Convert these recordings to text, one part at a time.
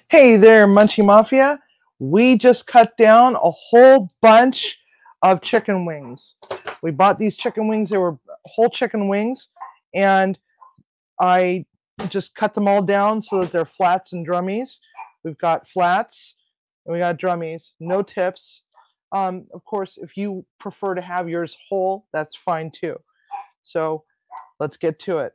Hey there, Munchie Mafia. We just cut down a whole bunch of chicken wings. We bought these chicken wings. They were whole chicken wings, and I just cut them all down so that they're flats and drummies. We've got flats and we got drummies, no tips. Of course, if you prefer to have yours whole, that's fine too. So let's get to it.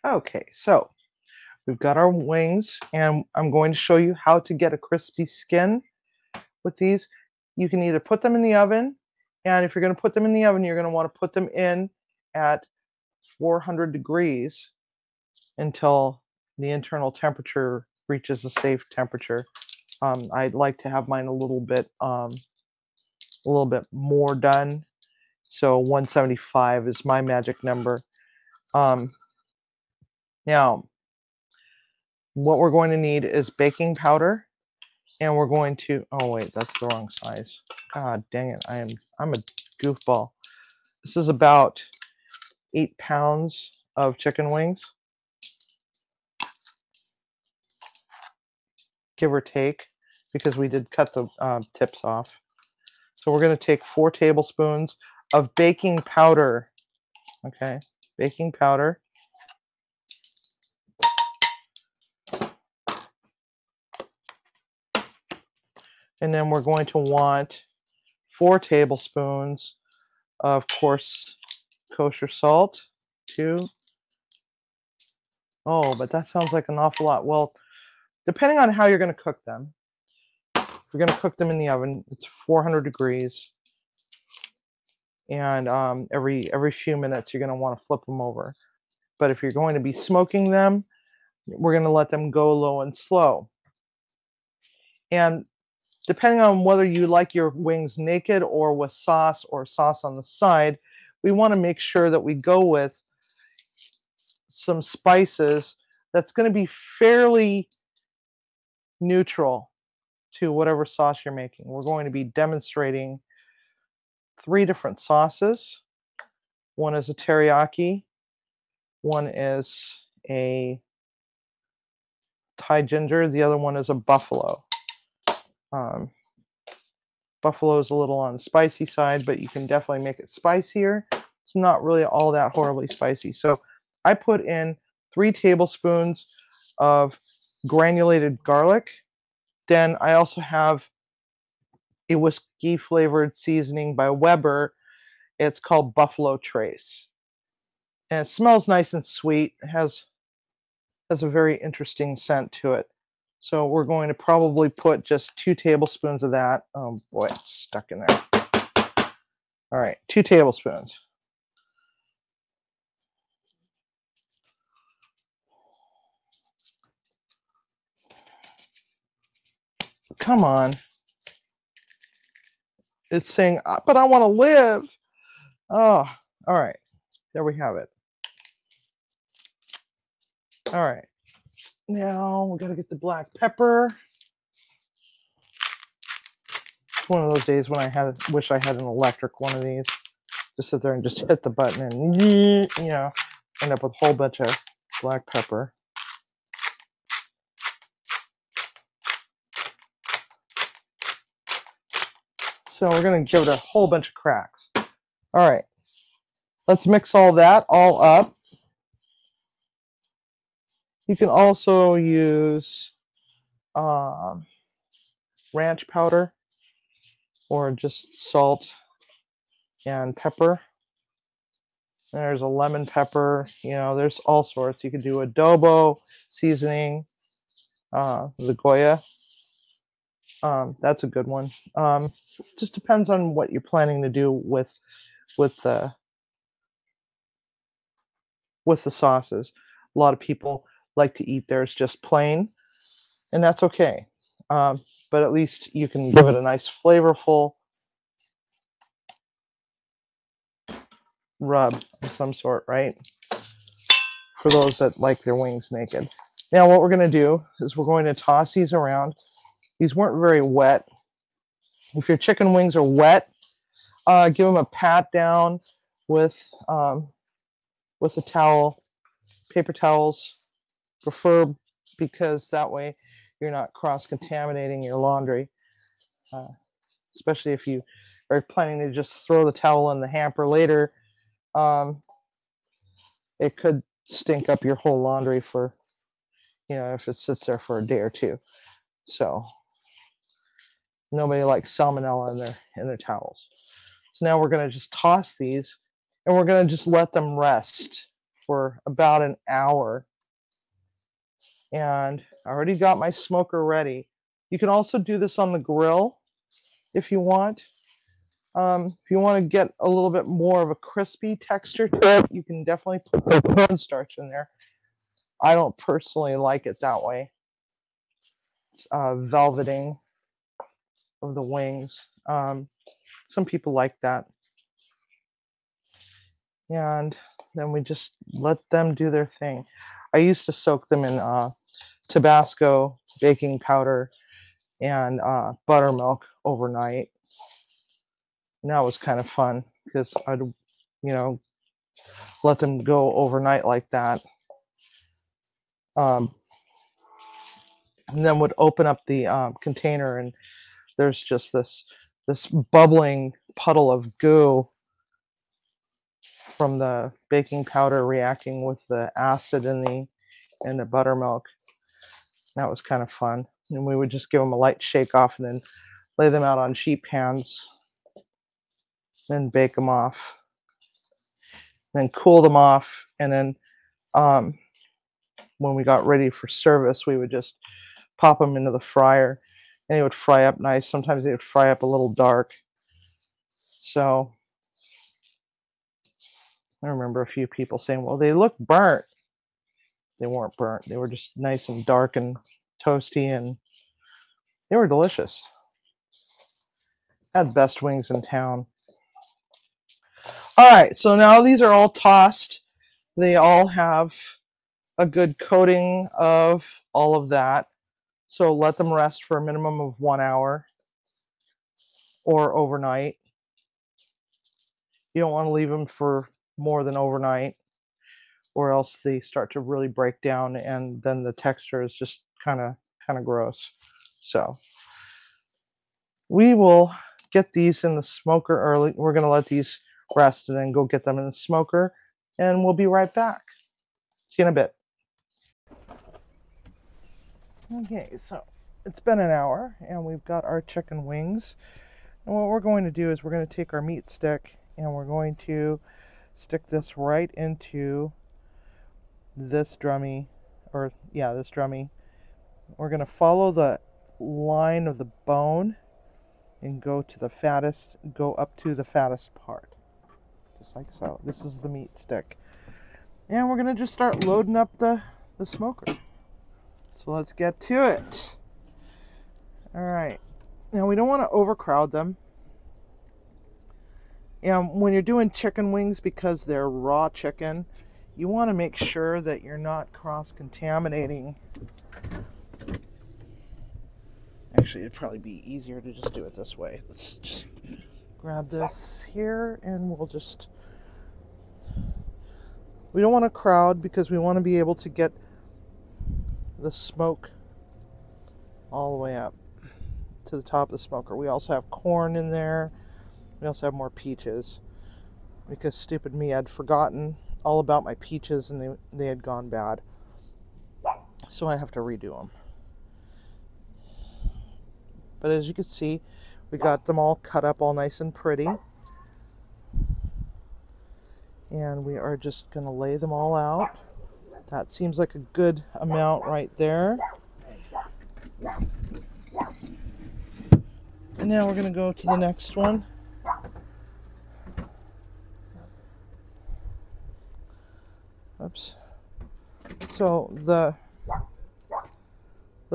Okay, so we've got our wings, and I'm going to show you how to get a crispy skin with these. You can either put them in the oven, and if you're going to put them in the oven, you're going to want to put them in at 400 degrees until the internal temperature reaches a safe temperature. I'd like to have mine a little bit more done, so 175 is my magic number. Now, what we're going to need is baking powder. And we're going to, oh wait, that's the wrong size. God dang it, I'm a goofball. This is about 8 pounds of chicken wings, give or take, because we did cut the tips off. So we're going to take 4 tablespoons of baking powder. Okay, baking powder. And then we're going to want 4 tablespoons of coarse kosher salt. 2. Oh, but that sounds like an awful lot. Well, depending on how you're going to cook them. If you're going to cook them in the oven, it's 400 degrees. And every few minutes, you're going to want to flip them over. But if you're going to be smoking them, we're going to let them go low and slow. And depending on whether you like your wings naked or with sauce or sauce on the side, we want to make sure that we go with some spices that's going to be fairly neutral to whatever sauce you're making. We're going to be demonstrating 3 different sauces. One is a teriyaki, one is a Thai ginger, the other one is a buffalo. Buffalo is a little on the spicy side, but you can definitely make it spicier. It's not really all that horribly spicy. So I put in 3 tablespoons of granulated garlic. Then I also have a whiskey flavored seasoning by Weber. It's called Buffalo Trace. And it smells nice and sweet. It has a very interesting scent to it. So we're going to probably put just 2 tablespoons of that. Oh boy, it's stuck in there. All right, 2 tablespoons. Come on. It's saying, but I want to live. Oh, all right. There we have it. All right. Now we got to get the black pepper. It's one of those days when I wish I had an electric one of these. Just sit there and just hit the button and, you know, end up with a whole bunch of black pepper. So we're going to give it a whole bunch of cracks. All right. Let's mix all that all up. You can also use ranch powder or just salt and pepper. There's a lemon pepper. You know, there's all sorts. You can do adobo seasoning, the Goya. That's a good one. Just depends on what you're planning to do with the sauces. A lot of people like to eat theirs just plain, and that's okay. But at least you can give it a nice flavorful rub of some sort, right? For those that like their wings naked. Now what we're going to do is we're going to toss these around. These weren't very wet. If your chicken wings are wet, give them a pat down with a towel, paper towels, prefer, because that way you're not cross-contaminating your laundry. Especially if you are planning to just throw the towel in the hamper later, it could stink up your whole laundry for, you know, if it sits there for a day or two. So nobody likes salmonella in their towels. So now we're going to just toss these, and we're going to just let them rest for about an hour. And I already got my smoker ready. You can also do this on the grill if you want. If you want to get a little bit more of a crispy texture to it, you can definitely put cornstarch in there. I don't personally like it that way. It's velveting of the wings. Some people like that. And then we just let them do their thing. I used to soak them in Tabasco, baking powder, and buttermilk overnight. And that was kind of fun because I'd, you know, let them go overnight like that. And then would open up the container, and there's just this bubbling puddle of goo from the baking powder reacting with the acid in the buttermilk. That was kind of fun. And we would just give them a light shake off and then lay them out on sheet pans, then bake them off, then cool them off, and then when we got ready for service, we would just pop them into the fryer, and they would fry up nice. Sometimes they would fry up a little dark. So I remember a few people saying, well, they look burnt. They weren't burnt. They were just nice and dark and toasty, and they were delicious. Had the best wings in town. All right, so now these are all tossed. They all have a good coating of all of that. So let them rest for a minimum of 1 hour or overnight. You don't want to leave them for more than overnight, or else they start to really break down, and then the texture is just kind of gross. So we will get these in the smoker early. We're going to let these rest and then go get them in the smoker, and we'll be right back. See you in a bit. Okay, so it's been an hour, and we've got our chicken wings. And what we're going to do is we're going to take our meat stick, and we're going to stick this right into this drummy, this drummy. We're going to follow the line of the bone and go up to the fattest part, just like so. This is the meat stick, and we're going to just start loading up the smoker. So let's get to it. All right. Now we don't want to overcrowd them. And when you're doing chicken wings, because they're raw chicken, you want to make sure that you're not cross-contaminating. Actually, it'd probably be easier to just do it this way. Let's just grab this here and we don't want to crowd because we want to be able to get the smoke all the way up to the top of the smoker. We also have corn in there. We also have more peaches because stupid me, I'd forgotten all about my peaches and they had gone bad. So I have to redo them. But as you can see, we got them all cut up all nice and pretty. And we are just going to lay them all out. That seems like a good amount right there. And now we're going to go to the next one. Oops. So the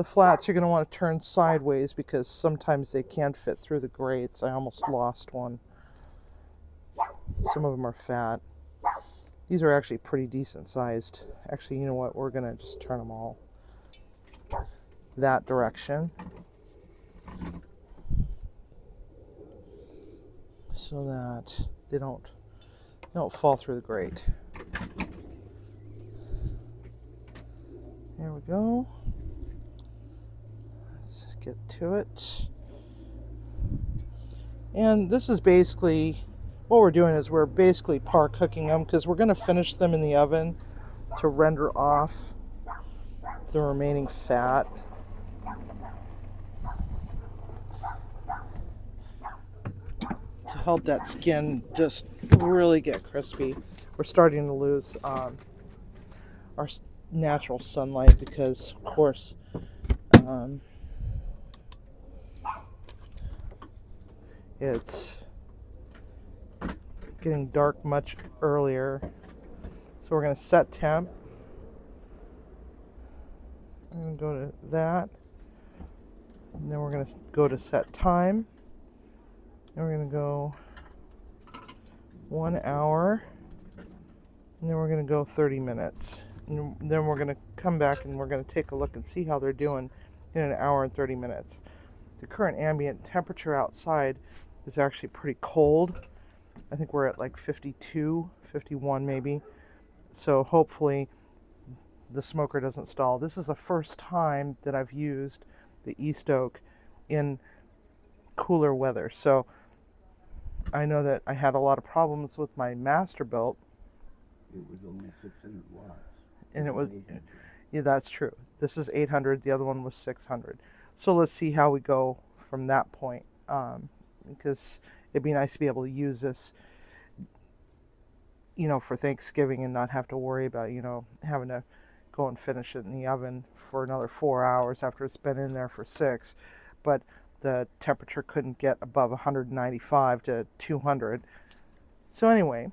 flats you're going to want to turn sideways because sometimes they can't fit through the grates. I almost lost one. Some of them are fat. These are actually pretty decent sized. Actually, you know what? We're going to just turn them all that direction so that they don't fall through the grate. There we go. Let's get to it. And this is basically what we're doing is we're basically par cooking them because we're going to finish them in the oven to render off the remaining fat. To help that skin just really get crispy. We're starting to lose our natural sunlight because, of course, it's getting dark much earlier. So we're going to set temp. I'm going to go to that. And then we're going to go to set time. And we're going to go 1 hour. And then we're going to go 30 minutes. And then we're going to come back and we're going to take a look and see how they're doing in 1 hour and 30 minutes. The current ambient temperature outside is actually pretty cold. I think we're at like 52, 51 maybe. So hopefully the smoker doesn't stall. This is the first time that I've used the East Oak in cooler weather. So I know that I had a lot of problems with my Masterbuilt. It was only 600 watts. And it was, yeah, that's true. This is 800. The other one was 600. So let's see how we go from that point. Because it'd be nice to be able to use this, for Thanksgiving and not have to worry about, having to go and finish it in the oven for another 4 hours after it's been in there for 6. But the temperature couldn't get above 195 to 200. So anyway,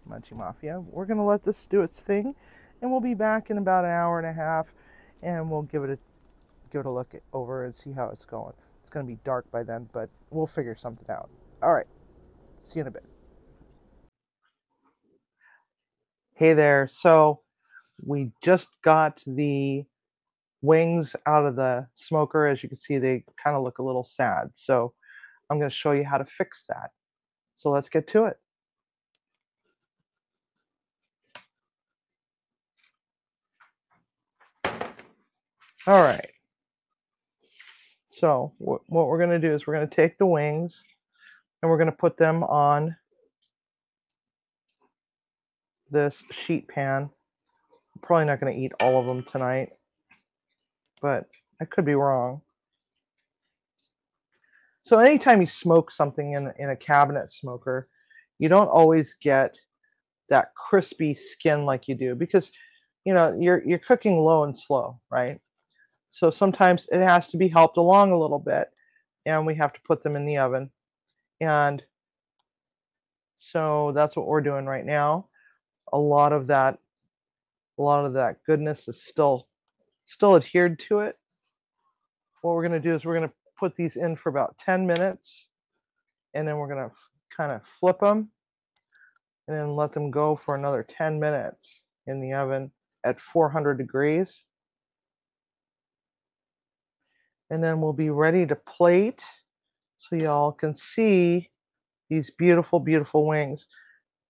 Munchie Mafia, we're going to let this do its thing, and we'll be back in about 1.5 hours, and we'll give it a look over and see how it's going. It's going to be dark by then, but we'll figure something out. All right, see you in a bit. Hey there. So we just got the wings out of the smoker. As you can see, they kind of look a little sad. So I'm going to show you how to fix that. So let's get to it. All right. So what we're going to do is we're going to take the wings and we're going to put them on this sheet pan. I'm probably not going to eat all of them tonight, but I could be wrong. So anytime you smoke something in a cabinet smoker, you don't always get that crispy skin like you do because you're cooking low and slow, right? So sometimes it has to be helped along a little bit, and we have to put them in the oven. And so that's what we're doing right now. A lot of that goodness is still adhered to it. What we're going to do is we're going to put these in for about 10 minutes, and then we're going to kind of flip them and then let them go for another 10 minutes in the oven at 400 degrees. And then we'll be ready to plate so y'all can see these beautiful, beautiful wings.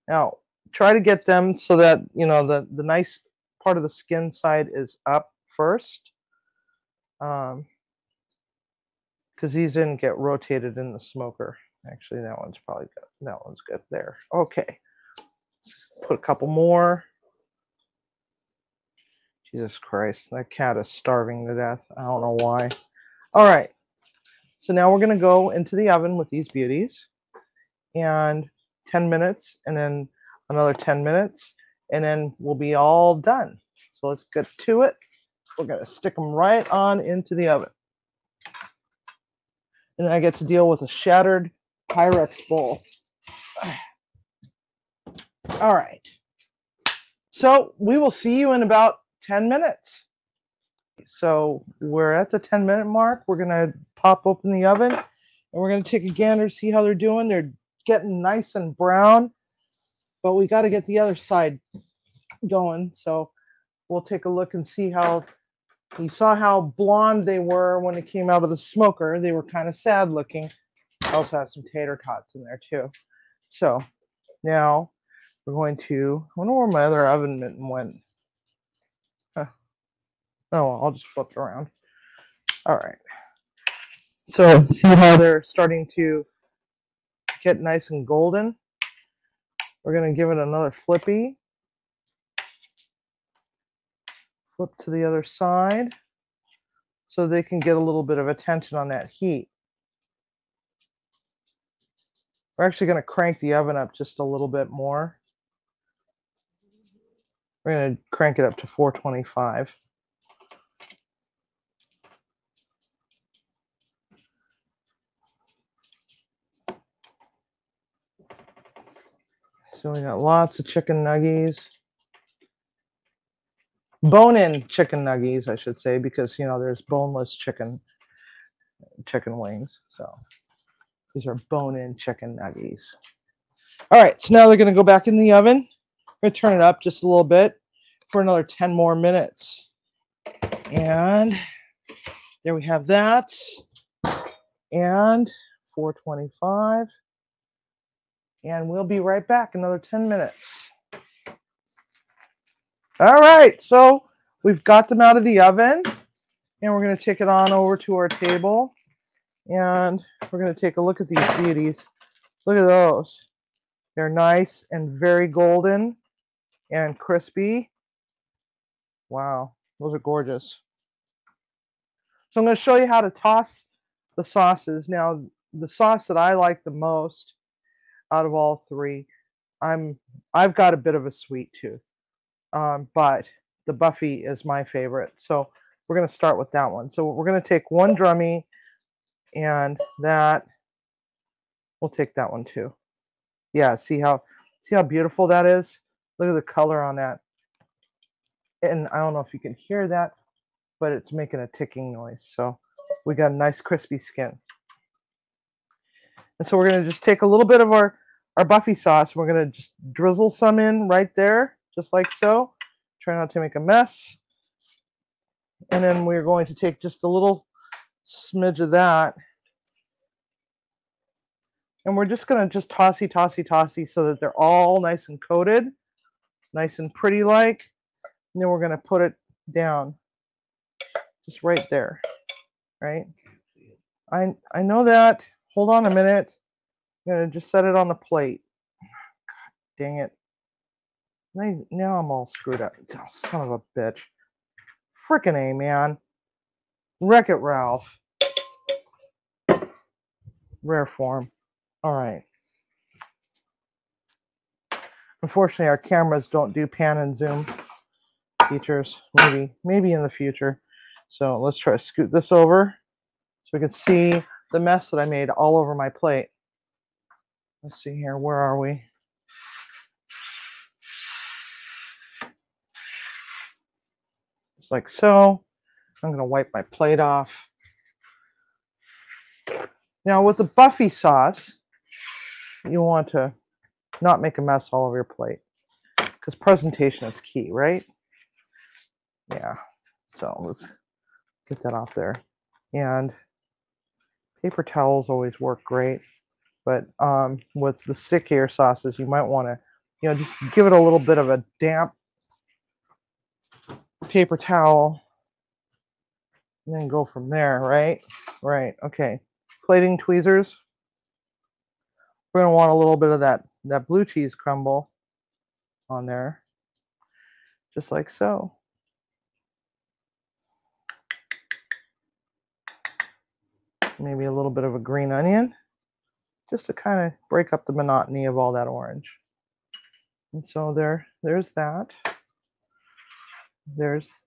Now, try to get them so that, you know, the nice part of the skin side is up first. Because these didn't get rotated in the smoker. Actually, that one's probably good. That one's good there. Okay. Put a couple more. Jesus Christ, that cat is starving to death. I don't know why. All right. So now we're going to go into the oven with these beauties. And 10 minutes, and then another 10 minutes, and then we'll be all done. So let's get to it. We're going to stick them right on into the oven. And then I get to deal with a shattered Pyrex bowl. All right. So we will see you in about 10 minutes. So we're at the 10-minute mark. We're going to pop open the oven, and we're going to take a gander to see how they're doing. They're getting nice and brown, but we got to get the other side going. So we'll take a look and see how, you saw how blonde they were when it came out of the smoker. They were kind of sad looking. I also have some tater tots in there too. So now we're going to, I wonder where my other oven mitten went. Huh. Oh, well, I'll just flip it around. All right. So see how they're starting to get nice and golden? We're going to give it another flippy. Flip to the other side so they can get a little bit of attention on that heat. We're actually going to crank the oven up just a little bit more. We're going to crank it up to 425. So we got lots of chicken nuggies. Bone-in chicken nuggies, I should say, because, you know, there's boneless chicken wings. So these are bone-in chicken nuggies. All right, so now they're going to go back in the oven. We're going to turn it up just a little bit for another 10 more minutes. And there we have that. And 425. And we'll be right back, another 10 minutes. All right, so we've got them out of the oven, and we're going to take it on over to our table, and we're going to take a look at these beauties. Look at those. They're nice and very golden and crispy. Wow, those are gorgeous. So I'm going to show you how to toss the sauces. Now, the sauce that I like the most out of all three, I've got a bit of a sweet tooth. But the Buffy is my favorite. So we're going to start with that one. So we're going to take one drummy, and that, we'll take that one too. Yeah, see how beautiful that is? Look at the color on that. And I don't know if you can hear that, but it's making a ticking noise. So we got a nice crispy skin. And so we're going to just take a little bit of our Buffy sauce. We're going to just drizzle some in right there, just like so. Try not to make a mess. And then we're going to take just a little smidge of that. And we're just going to just tossy so that they're all nice and coated, nice and pretty like. And then we're going to put it down just right there, right? I know that. Hold on a minute. I'm going to just set it on the plate. God dang it. Now I'm all screwed up. Oh, son of a bitch. Frickin' A, man. Wreck-It Ralph. Rare form. All right. Unfortunately, our cameras don't do pan and zoom features. Maybe in the future. So let's try to scoot this over so we can see the mess that I made all over my plate. Let's see here. Where are we? Just like so. I'm going to wipe my plate off. Now with the Buffy sauce, you want to not make a mess all over your plate because presentation is key, right? Yeah. So let's get that off there. And paper towels always work great, but with the stickier sauces, you might want to, just give it a little bit of a damp paper towel and then go from there, right? Right. Okay. Plating tweezers. We're going to want a little bit of that blue cheese crumble on there, just like so. Maybe a little bit of a green onion, just to kind of break up the monotony of all that orange. And so there's that. There's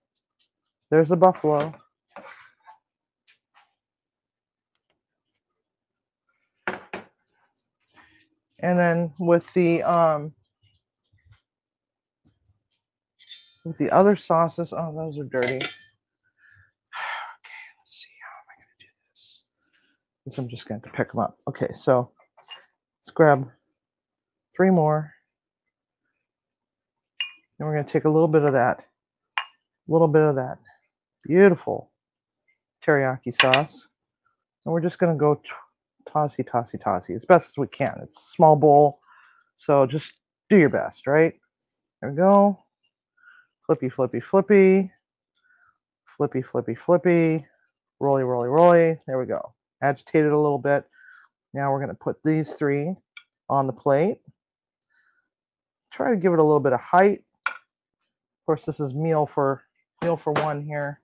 a buffalo. And then with the other sauces, oh, those are dirty. Okay, let's see, how am I going to do this? Guess I'm just going to pick them up. Okay, so let's grab 3 more. And we're going to take a little bit of that beautiful teriyaki sauce. And we're just going to go tossy, tossy, tossy as best as we can. It's a small bowl, so just do your best, right? There we go. Flippy, flippy, flippy. Flippy, flippy, flippy. Rolly, rolly, rolly. There we go. Agitate it a little bit. Now we're going to put these 3 on the plate. Try to give it a little bit of height. Of course, this is meal for one here.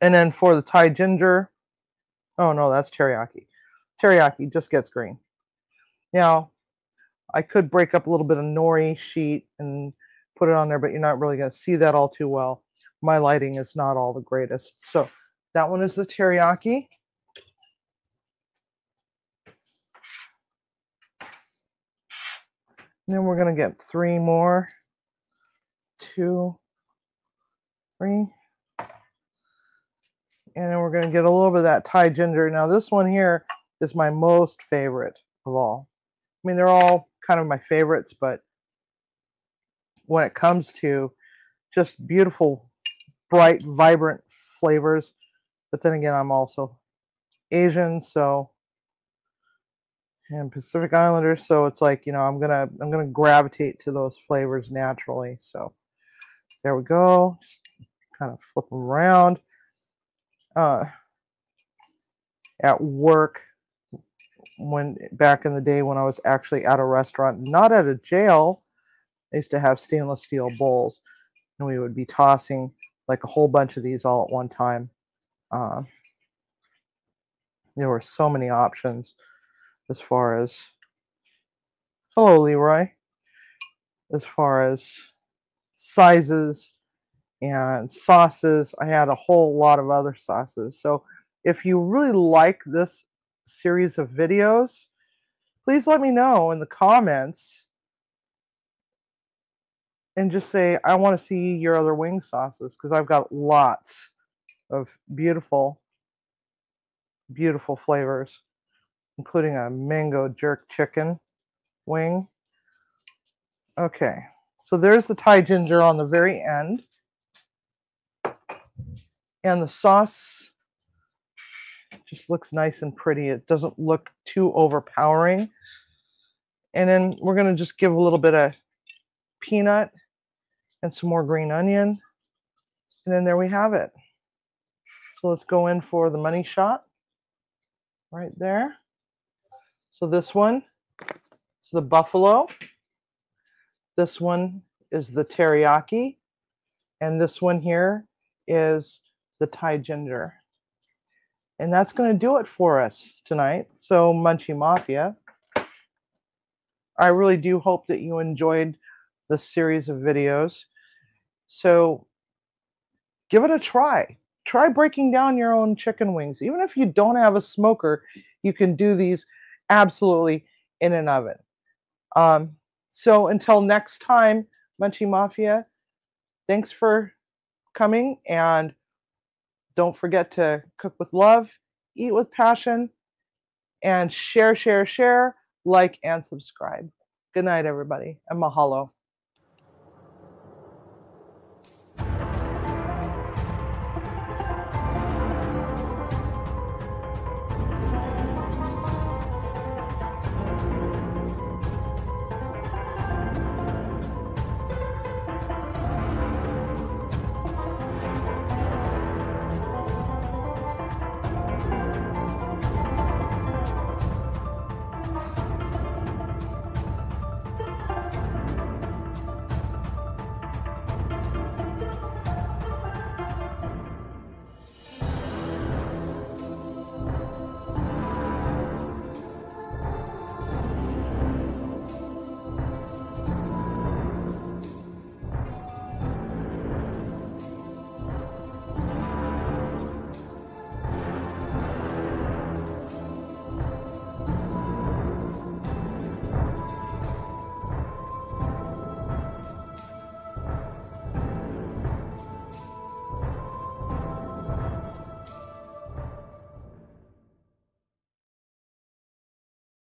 And then for the Thai ginger, oh no, that's teriyaki. Teriyaki just gets green. Now, I could break up a little bit of nori sheet and put it on there, but you're not really going to see that all too well. My lighting is not all the greatest. So that one is the teriyaki. And then we're going to get 3 more. 2, 3. And then we're going to get a little bit of that Thai ginger. Now this one here is my most favorite of all. I mean, they're all kind of my favorites, but when it comes to just beautiful, bright, vibrant flavors, but then again, I'm also Asian, so, and Pacific Islander, so it's like, I'm gonna gravitate to those flavors naturally. So there we go. Just kind of flip them around. At work, back in the day when I was actually at a restaurant, not at a jail, I used to have stainless steel bowls, and we would be tossing like a whole bunch of these all at one time. There were so many options as far as, hello Leroy, as far as sizes and sauces. I had a whole lot of other sauces. So if you really like this series of videos, please let me know in the comments and just say, I want to see your other wing sauces, because I've got lots of beautiful, beautiful flavors, including a mango jerk chicken wing. Okay, so there's the Thai ginger on the very end. And the sauce just looks nice and pretty. It doesn't look too overpowering. And then we're going to just give a little bit of peanut and some more green onion. And then there we have it. So let's go in for the money shot right there. So this one is the buffalo. This one is the teriyaki. And this one here is the Thai ginger. And that's going to do it for us tonight. So Munchie Mafia, I really do hope that you enjoyed this series of videos. So give it a try. Try breaking down your own chicken wings. Even if you don't have a smoker, you can do these absolutely in an oven. So until next time, Munchie Mafia, thanks for coming, and Don't forget to cook with love, eat with passion, and share, like, and subscribe. Good night, everybody, and mahalo.